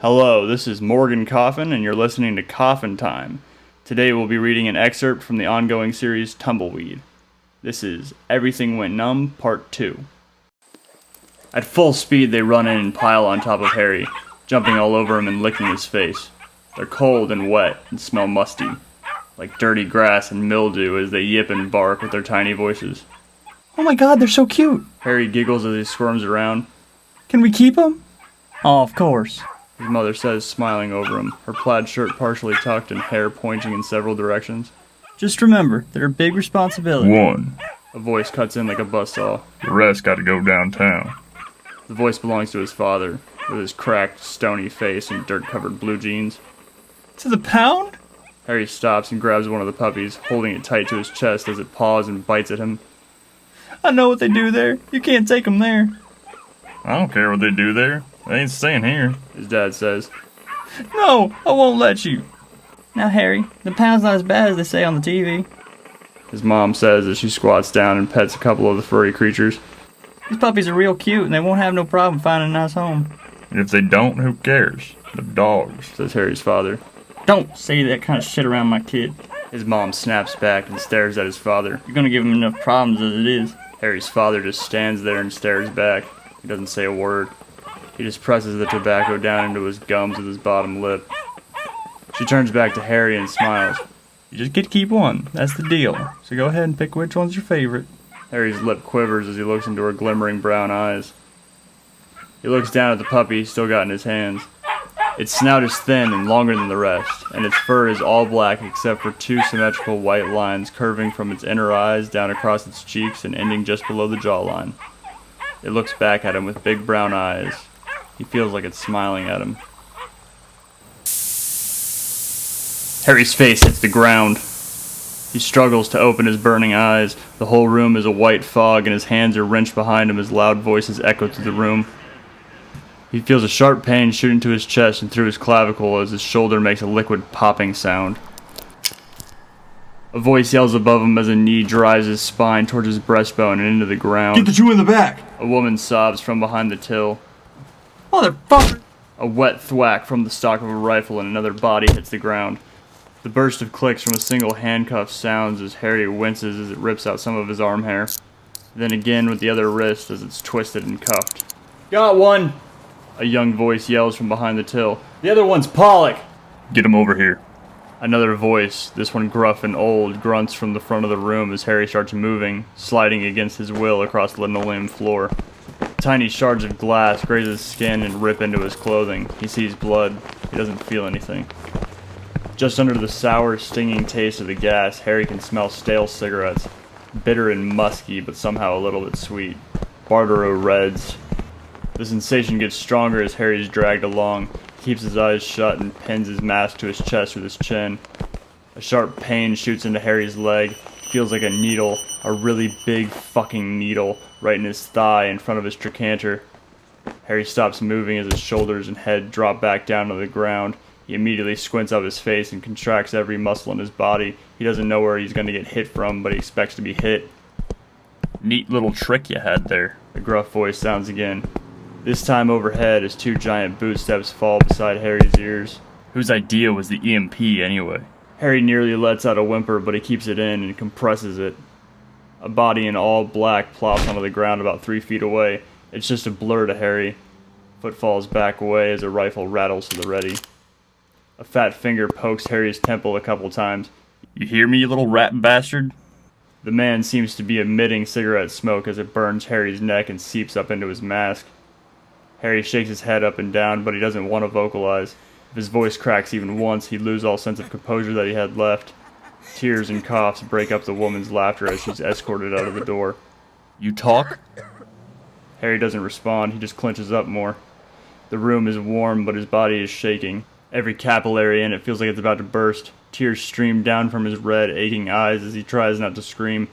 Hello, this is Morgan Coffin, and you're listening to Coffin Time. Today we'll be reading an excerpt from the ongoing series Tumbleweed. This is Everything Went Numb, Part 2. At full speed they run in and pile on top of Harry, jumping all over him and licking his face. They're cold and wet and smell musty, like dirty grass and mildew as they yip and bark with their tiny voices. Oh my god, they're so cute! Harry giggles as he squirms around. Can we keep them? Oh, of course. His mother says, smiling over him, her plaid shirt partially tucked and hair pointing in several directions. Just remember, they're a big responsibility. One. A voice cuts in like a buzzsaw. The rest gotta go downtown. The voice belongs to his father, with his cracked, stony face and dirt-covered blue jeans. To the pound? Harry stops and grabs one of the puppies, holding it tight to his chest as it paws and bites at him. I know what they do there. You can't take them there. I don't care what they do there. They ain't staying here, His dad says. No, I won't let you. Now, Harry, the pound's not as bad as they say on the TV. His mom says as she squats down and pets a couple of the furry creatures. These puppies are real cute, and they won't have no problem finding a nice home. and if they don't, who cares? The dogs. Says Harry's father. Don't say that kind of shit around my kid. His mom snaps back and stares at his father. You're gonna give him enough problems as it is. Harry's father just stands there and stares back. He doesn't say a word. He just presses the tobacco down into his gums with his bottom lip. She turns back to Harry and smiles. You just get to keep one. That's the deal. So go ahead and pick which one's your favorite. Harry's lip quivers as he looks into her glimmering brown eyes. He looks down at the puppy he's still got in his hands. Its snout is thin and longer than the rest, and its fur is all black except for two symmetrical white lines curving from its inner eyes down across its cheeks and ending just below the jawline. It looks back at him with big brown eyes. He feels like it's smiling at him. Harry's face hits the ground. He struggles to open his burning eyes. The whole room is a white fog, and his hands are wrenched behind him as loud voices echo through the room. He feels a sharp pain shoot into his chest and through his clavicle as his shoulder makes a liquid popping sound. A voice yells above him as a knee drives his spine towards his breastbone and into the ground. Get the two in the back! A woman sobs from behind the till. Motherfucker! A wet thwack from the stock of a rifle and another body hits the ground. The burst of clicks from a single handcuff sounds as Harry winces as it rips out some of his arm hair. Then again with the other wrist as it's twisted and cuffed. "Got one!" A young voice yells from behind the till. "The other one's Pollock!" Get him over here. Another voice, this one gruff and old, grunts from the front of the room as Harry starts moving, sliding against his will across the linoleum floor. Tiny shards of glass graze his skin and rip into his clothing. He sees blood. He doesn't feel anything. Just under the sour, stinging taste of the gas, Harry can smell stale cigarettes. Bitter and musky, but somehow a little bit sweet. Bardero Reds. The sensation gets stronger as Harry's dragged along. He keeps his eyes shut and pins his mask to his chest with his chin. A sharp pain shoots into Harry's leg. Feels like a needle, a really big fucking needle, right in his thigh in front of his trochanter. Harry stops moving as his shoulders and head drop back down to the ground. He immediately squints up his face and contracts every muscle in his body. He doesn't know where he's going to get hit from, but he expects to be hit. Neat little trick you had there. The gruff voice sounds again. This time overhead as two giant boot steps fall beside Harry's ears. Whose idea was the EMP anyway? Harry nearly lets out a whimper, but he keeps it in and compresses it. A body in all black plops onto the ground about 3 feet away. It's just a blur to Harry. Foot falls back away as a rifle rattles to the ready. A fat finger pokes Harry's temple a couple times. You hear me, you little rat bastard? The man seems to be emitting cigarette smoke as it burns Harry's neck and seeps up into his mask. Harry shakes his head up and down, but he doesn't want to vocalize. If his voice cracks even once, he'd lose all sense of composure that he had left. Tears and coughs break up the woman's laughter as she's escorted out of the door. You talk? Harry doesn't respond, he just clenches up more. The room is warm, but his body is shaking. Every capillary in it feels like it's about to burst. Tears stream down from his red, aching eyes as he tries not to scream.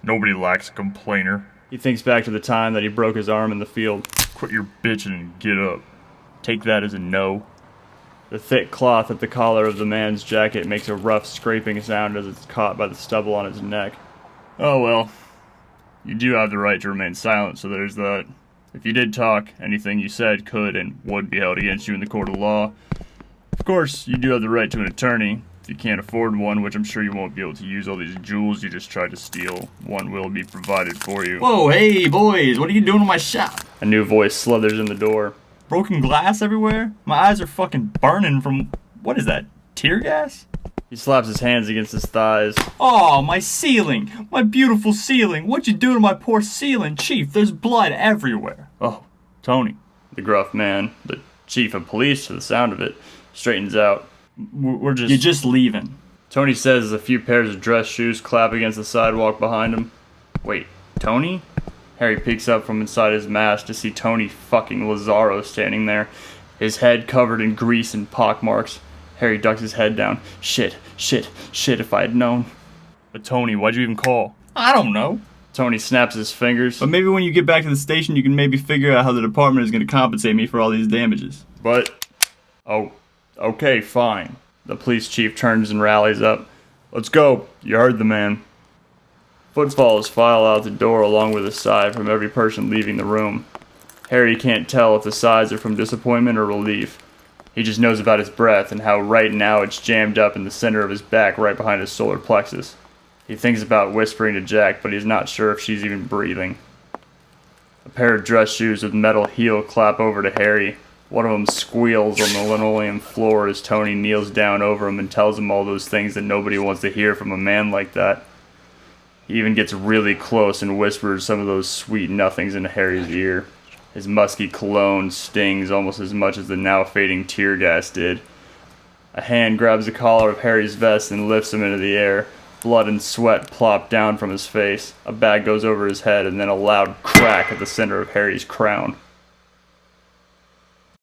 Nobody likes a complainer. He thinks back to the time that he broke his arm in the field. Quit your bitching and get up. Take that as a no. The thick cloth at the collar of the man's jacket makes a rough scraping sound as it's caught by the stubble on his neck. Oh well. You do have the right to remain silent, so there's that. If you did talk, anything you said could and would be held against you in the court of law. Of course, you do have the right to an attorney. If you can't afford one, which I'm sure you won't be able to use all these jewels you just tried to steal, one will be provided for you. Whoa, hey, boys, what are you doing in my shop? A new voice slithers in the door. Broken glass everywhere? My eyes are fucking burning from, what is that, tear gas? He slaps his hands against his thighs. Oh, my ceiling! My beautiful ceiling! What'd you do to my poor ceiling? Chief, there's blood everywhere. Oh, Tony. The gruff man, the chief of police to the sound of it, straightens out. We're just... You're just leaving. Tony says as a few pairs of dress shoes clap against the sidewalk behind him. Wait, Tony? Harry peeks up from inside his mask to see Tony fucking Lazaro standing there, his head covered in grease and pockmarks. Harry ducks his head down. Shit, if I had known. But Tony, why'd you even call? I don't know. Tony snaps his fingers. But maybe when you get back to the station, you can maybe figure out how the department is going to compensate me for all these damages. But... Oh, okay, fine. The police chief turns and rallies up. Let's go. You heard the man. Footfalls file out the door along with a sigh from every person leaving the room. Harry can't tell if the sighs are from disappointment or relief. He just knows about his breath and how right now it's jammed up in the center of his back right behind his solar plexus. He thinks about whispering to Jack, but he's not sure if she's even breathing. A pair of dress shoes with metal heel clap over to Harry. One of them squeals on the linoleum floor as Tony kneels down over him and tells him all those things that nobody wants to hear from a man like that. He even gets really close and whispers some of those sweet nothings into Harry's ear. His musky cologne stings almost as much as the now fading tear gas did. A hand grabs the collar of Harry's vest and lifts him into the air. Blood and sweat plop down from his face. A bag goes over his head and then a loud crack at the center of Harry's crown.